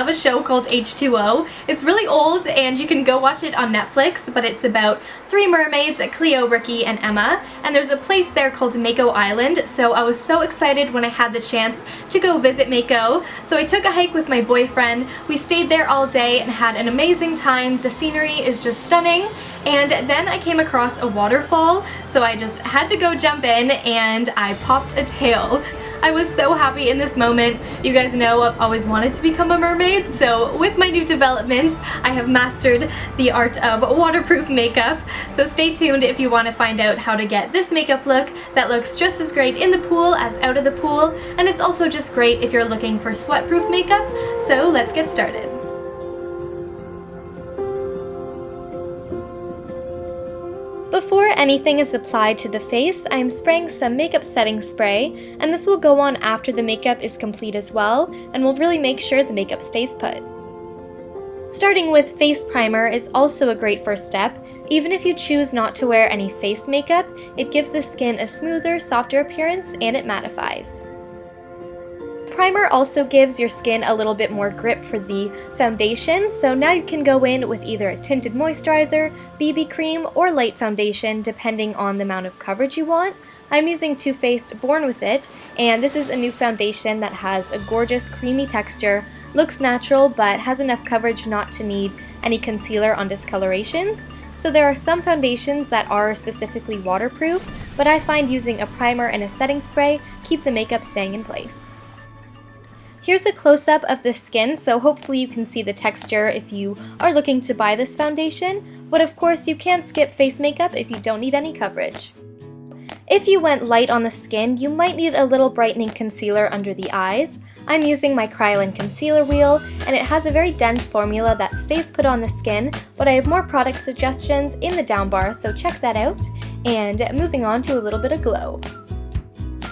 love a show called H2O. It's really old and you can go watch it on Netflix, but it's about 3 mermaids, Cleo, Rikki, and Emma, and there's a place there called Mako Island, so I was so excited when I had the chance to go visit Mako. So I took a hike with my boyfriend, we stayed there all day and had an amazing time. The scenery is just stunning. And then I came across a waterfall, so I just had to go jump in and I popped a tail. I was so happy in this moment. You guys know I've always wanted to become a mermaid, so with my new developments, I have mastered the art of waterproof makeup. So stay tuned if you want to find out how to get this makeup look that looks just as great in the pool as out of the pool, and it's also just great if you're looking for sweat-proof makeup. So let's get started. Before anything is applied to the face, I am spraying some makeup setting spray, and this will go on after the makeup is complete as well, and will really make sure the makeup stays put. Starting with face primer is also a great first step. Even if you choose not to wear any face makeup, it gives the skin a smoother, softer appearance, and it mattifies. Primer also gives your skin a little bit more grip for the foundation, so now you can go in with either a tinted moisturizer, BB cream, or light foundation depending on the amount of coverage you want. I'm using Too Faced Born With It, and this is a new foundation that has a gorgeous creamy texture, looks natural but has enough coverage not to need any concealer on discolorations. So there are some foundations that are specifically waterproof, but I find using a primer and a setting spray keep the makeup staying in place. Here's a close-up of the skin, so hopefully you can see the texture if you are looking to buy this foundation, but of course you can skip face makeup if you don't need any coverage. If you went light on the skin, you might need a little brightening concealer under the eyes. I'm using my Kryolan Concealer Wheel, and it has a very dense formula that stays put on the skin, but I have more product suggestions in the down bar, so check that out. And moving on to a little bit of glow.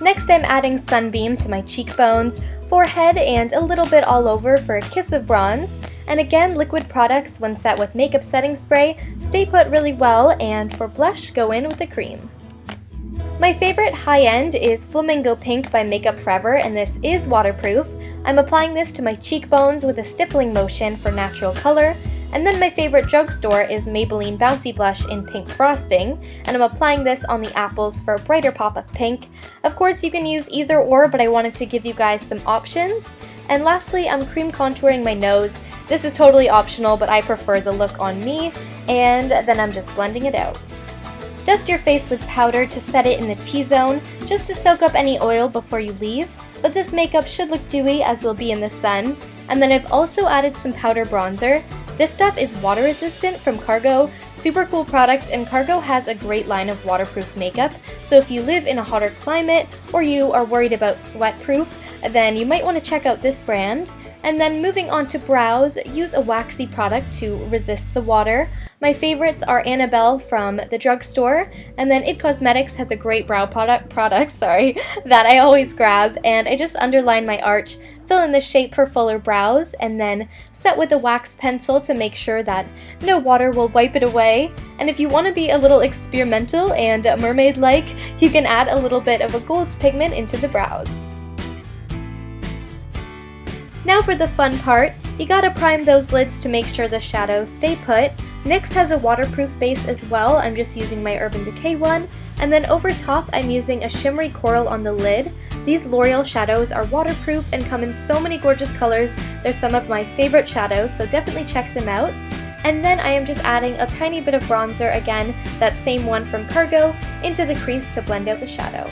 Next, I'm adding SunBeam to my cheekbones, forehead, and a little bit all over for a kiss of bronze. And again, liquid products when set with makeup setting spray stay put really well, and for blush, go in with a cream. My favorite high-end is Flamingo Pink by Makeup Forever, and this is waterproof. I'm applying this to my cheekbones with a stippling motion for natural color. And then my favorite drugstore is Maybelline Bouncy Blush in pink frosting, and I'm applying this on the apples for a brighter pop of pink. Of course you can use either or, but I wanted to give you guys some options. And lastly, I'm cream contouring my nose. This is totally optional, but I prefer the look on me, and then I'm just blending it out. Dust your face with powder to set it in the T-zone, just to soak up any oil before you leave, but this makeup should look dewy as you'll be in the sun. And then I've also added some powder bronzer. This stuff is water resistant from Cargo, super cool product, and Cargo has a great line of waterproof makeup, so if you live in a hotter climate or you are worried about sweat proof, then you might want to check out this brand. And then moving on to brows, use a waxy product to resist the water. My favorites are Annabelle from the drugstore, and then IT Cosmetics has a great brow product that I always grab, and I just underline my arch, fill in the shape for fuller brows, and then set with a wax pencil to make sure that no water will wipe it away. And if you want to be a little experimental and mermaid-like, you can add a little bit of a gold pigment into the brows. Now for the fun part, you gotta prime those lids to make sure the shadows stay put. NYX has a waterproof base as well, I'm just using my Urban Decay one, and then over top I'm using a shimmery coral on the lid. These L'Oreal shadows are waterproof and come in so many gorgeous colors. They're some of my favorite shadows, so definitely check them out. And then I am just adding a tiny bit of bronzer, again, that same one from Cargo, into the crease to blend out the shadow.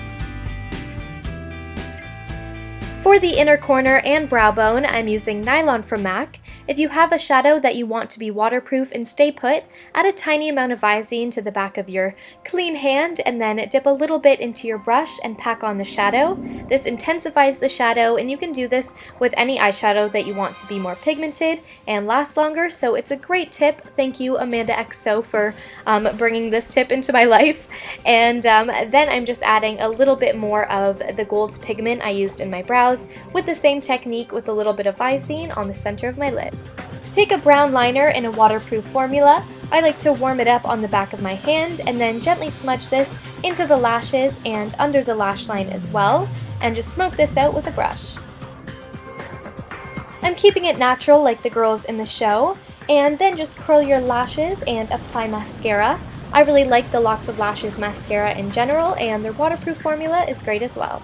For the inner corner and brow bone, I'm using Nylon from MAC. If you have a shadow that you want to be waterproof and stay put, add a tiny amount of Visine to the back of your clean hand and then dip a little bit into your brush and pack on the shadow. This intensifies the shadow, and you can do this with any eyeshadow that you want to be more pigmented and last longer, so it's a great tip. Thank you, Amanda XO, for bringing this tip into my life. And then I'm just adding a little bit more of the gold pigment I used in my brows with the same technique with a little bit of Visine on the center of my lid. Take a brown liner in a waterproof formula. I like to warm it up on the back of my hand and then gently smudge this into the lashes and under the lash line as well, and just smoke this out with a brush. I'm keeping it natural like the girls in the show, and then just curl your lashes and apply mascara. I really like the Lots of Lashes mascara in general, and their waterproof formula is great as well.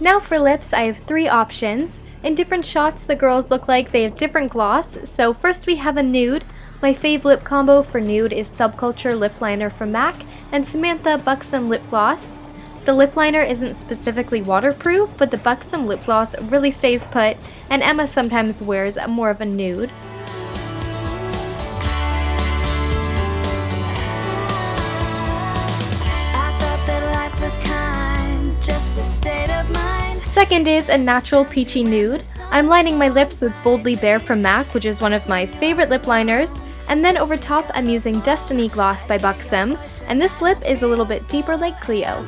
Now for lips, I have 3 options. In different shots, the girls look like they have different gloss. So first we have a nude. My fave lip combo for nude is Subculture lip liner from MAC and Samantha Buxom lip gloss. The lip liner isn't specifically waterproof, but the Buxom lip gloss really stays put, and Emma sometimes wears more of a nude. Second is a natural peachy nude. I'm lining my lips with Boldly Bare from MAC, which is one of my favorite lip liners. And then over top I'm using Destiny Gloss by Buxom, and this lip is a little bit deeper like Cleo.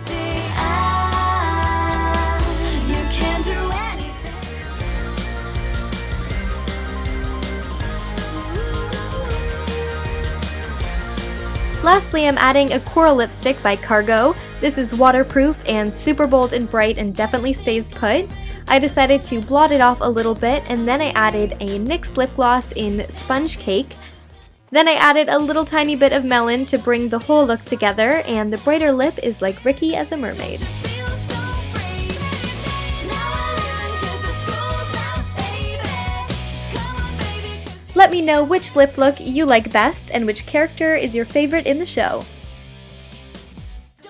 Lastly, I'm adding a coral lipstick by Cargo. This is waterproof and super bold and bright and definitely stays put. I decided to blot it off a little bit, and then I added a NYX lip gloss in Sponge Cake. Then I added a little tiny bit of Melon to bring the whole look together, and the brighter lip is like Rikki as a mermaid. Let me know which lip look you like best and which character is your favorite in the show.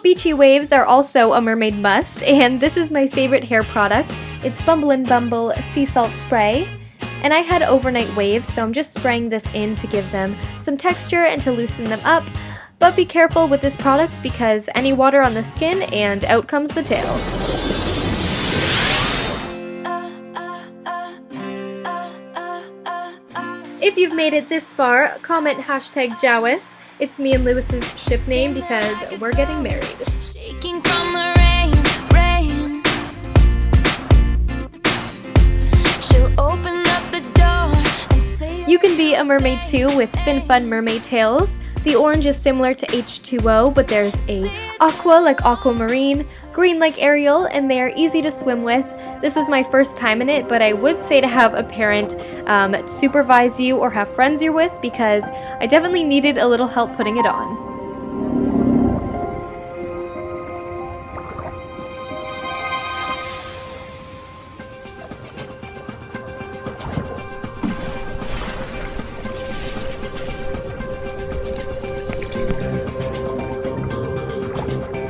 Beachy waves are also a mermaid must, and this is my favorite hair product. It's Bumble & Bumble Sea Salt Spray. And I had overnight waves, so I'm just spraying this in to give them some texture and to loosen them up. But be careful with this product because any water on the skin and out comes the tail. If you've made it this far, comment #Jawis. It's me and Lewis's ship name because we're getting married. Shaking from the rain. She'll open up the door and say you can be a mermaid too with FinFun mermaid tails. The orange is similar to H2O, but there's a aqua like aquamarine, green like Ariel, and they are easy to swim with. This was my first time in it, but I would say to have a parent supervise you or have friends you're with because I definitely needed a little help putting it on.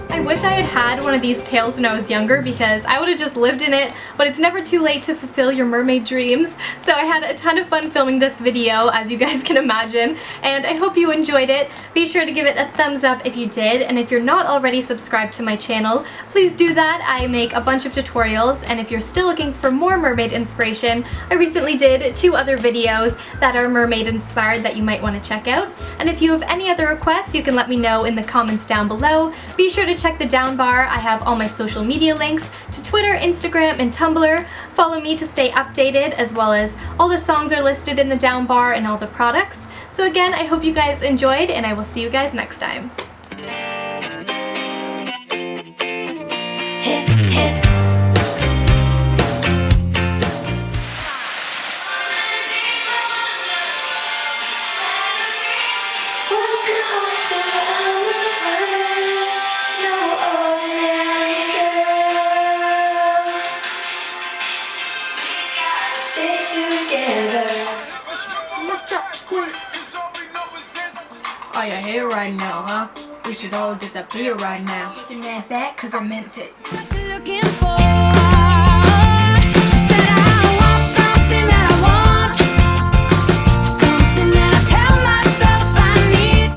I wish I had one of these tails when I was younger because I would have just lived in it, but it's never too late to fulfill your mermaid dreams. So I had a ton of fun filming this video, as you guys can imagine, and I hope you enjoyed it. Be sure to give it a thumbs up if you did, and if you're not already subscribed to my channel, please do that. I make a bunch of tutorials, and if you're still looking for more mermaid inspiration, I recently did 2 other videos that are mermaid inspired that you might want to check out. And if you have any other requests, you can let me know in the comments down below. Be sure to check the down bar. I have all my social media links to Twitter, Instagram, and Tumblr. Follow me to stay updated, as well as all the songs are listed in the down bar and all the products. So again, I hope you guys enjoyed, and I will see you guys next time. Hip, hip. Are you here right now, huh? We should all disappear right now. Taking that back, cause I meant it. What you looking for?